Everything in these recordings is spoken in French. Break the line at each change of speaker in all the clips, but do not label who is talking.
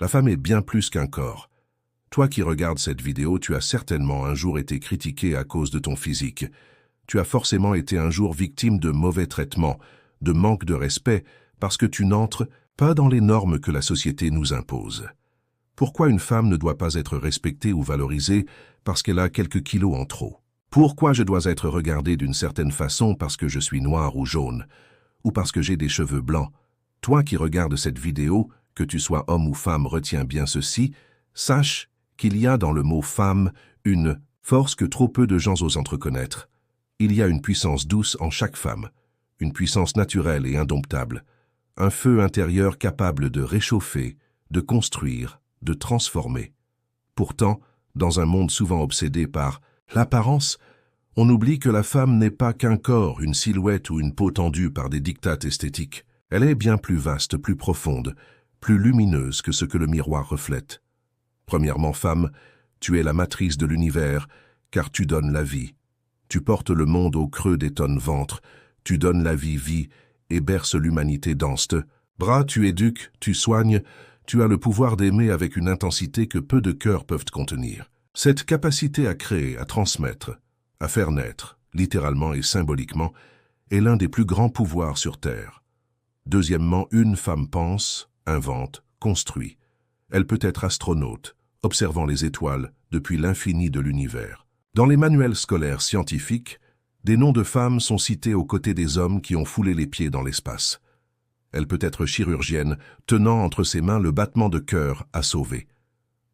La femme est bien plus qu'un corps. Toi qui regardes cette vidéo, tu as certainement un jour été critiqué à cause de ton physique. Tu as forcément été un jour victime de mauvais traitements, de manque de respect, parce que tu n'entres pas dans les normes que la société nous impose. Pourquoi une femme ne doit pas être respectée ou valorisée parce qu'elle a quelques kilos en trop? Pourquoi je dois être regardée d'une certaine façon parce que je suis noire ou jaune, ou parce que j'ai des cheveux blancs? Toi qui regardes cette vidéo, que tu sois homme ou femme, retiens bien ceci, sache qu'il y a dans le mot « femme » une force que trop peu de gens osent entreconnaître. Il y a une puissance douce en chaque femme, une puissance naturelle et indomptable, un feu intérieur capable de réchauffer, de construire, de transformer. Pourtant, dans un monde souvent obsédé par l'apparence, on oublie que la femme n'est pas qu'un corps, une silhouette ou une peau tendue par des diktats esthétiques. Elle est bien plus vaste, plus profonde, plus lumineuse que ce que le miroir reflète. Premièrement, femme, tu es la matrice de l'univers, car tu donnes la vie. Tu portes le monde au creux des tonnes ventre, tu donnes la vie et berces l'humanité d'anste. Bras, tu éduques, tu soignes, tu as le pouvoir d'aimer avec une intensité que peu de cœurs peuvent contenir. Cette capacité à créer, à transmettre, à faire naître, littéralement et symboliquement, est l'un des plus grands pouvoirs sur Terre. Deuxièmement, une femme pense, invente, construit. Elle peut être astronaute, observant les étoiles depuis l'infini de l'univers. Dans les manuels scolaires scientifiques, des noms de femmes sont cités aux côtés des hommes qui ont foulé les pieds dans l'espace. Elle peut être chirurgienne, tenant entre ses mains le battement de cœur à sauver.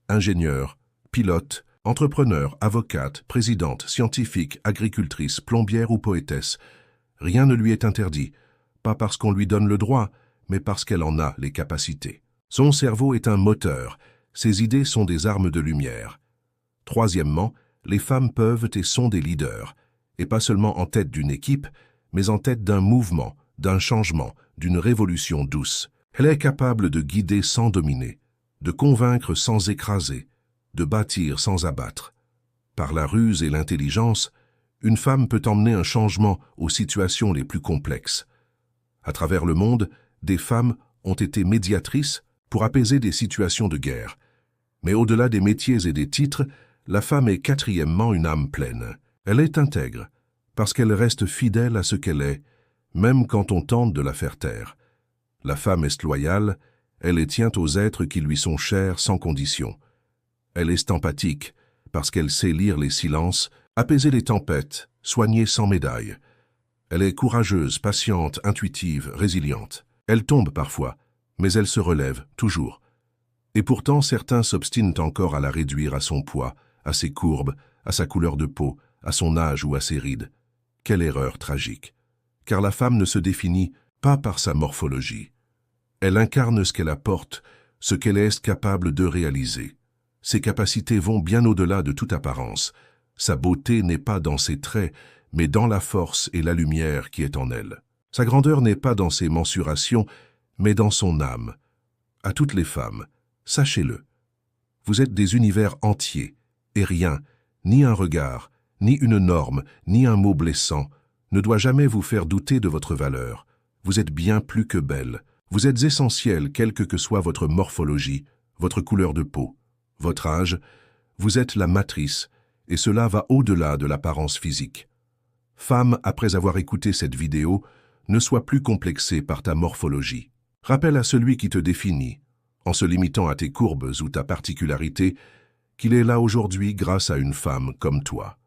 Ingénieure, pilote, entrepreneur, avocate, présidente, scientifique, agricultrice, plombière ou poétesse, rien ne lui est interdit, pas parce qu'on lui donne le droit, mais parce qu'elle en a les capacités. Son cerveau est un moteur, ses idées sont des armes de lumière. Troisièmement, les femmes peuvent et sont des leaders, et pas seulement en tête d'une équipe, mais en tête d'un mouvement, d'un changement, d'une révolution douce. Elle est capable de guider sans dominer, de convaincre sans écraser, de bâtir sans abattre. Par la ruse et l'intelligence, une femme peut emmener un changement aux situations les plus complexes. À travers le monde, des femmes ont été médiatrices pour apaiser des situations de guerre. Mais au-delà des métiers et des titres, la femme est quatrièmement une âme pleine. Elle est intègre, parce qu'elle reste fidèle à ce qu'elle est, même quand on tente de la faire taire. La femme est loyale, elle les tient aux êtres qui lui sont chers sans condition. Elle est empathique, parce qu'elle sait lire les silences, apaiser les tempêtes, soigner sans médaille. Elle est courageuse, patiente, intuitive, résiliente. Elle tombe parfois, mais elle se relève, toujours. Et pourtant, certains s'obstinent encore à la réduire à son poids, à ses courbes, à sa couleur de peau, à son âge ou à ses rides. Quelle erreur tragique! Car la femme ne se définit pas par sa morphologie. Elle incarne ce qu'elle apporte, ce qu'elle est capable de réaliser. Ses capacités vont bien au-delà de toute apparence. Sa beauté n'est pas dans ses traits, mais dans la force et la lumière qui est en elle. Sa grandeur n'est pas dans ses mensurations, mais dans son âme. À toutes les femmes, sachez-le, vous êtes des univers entiers, et rien, ni un regard, ni une norme, ni un mot blessant, ne doit jamais vous faire douter de votre valeur. Vous êtes bien plus que belle. Vous êtes essentielle, quelle que soit votre morphologie, votre couleur de peau, votre âge. Vous êtes la matrice, et cela va au-delà de l'apparence physique. Femme, après avoir écouté cette vidéo, ne sois plus complexée par ta morphologie. Rappelle à celui qui te définit, en se limitant à tes courbes ou ta particularité, qu'il est là aujourd'hui grâce à une femme comme toi.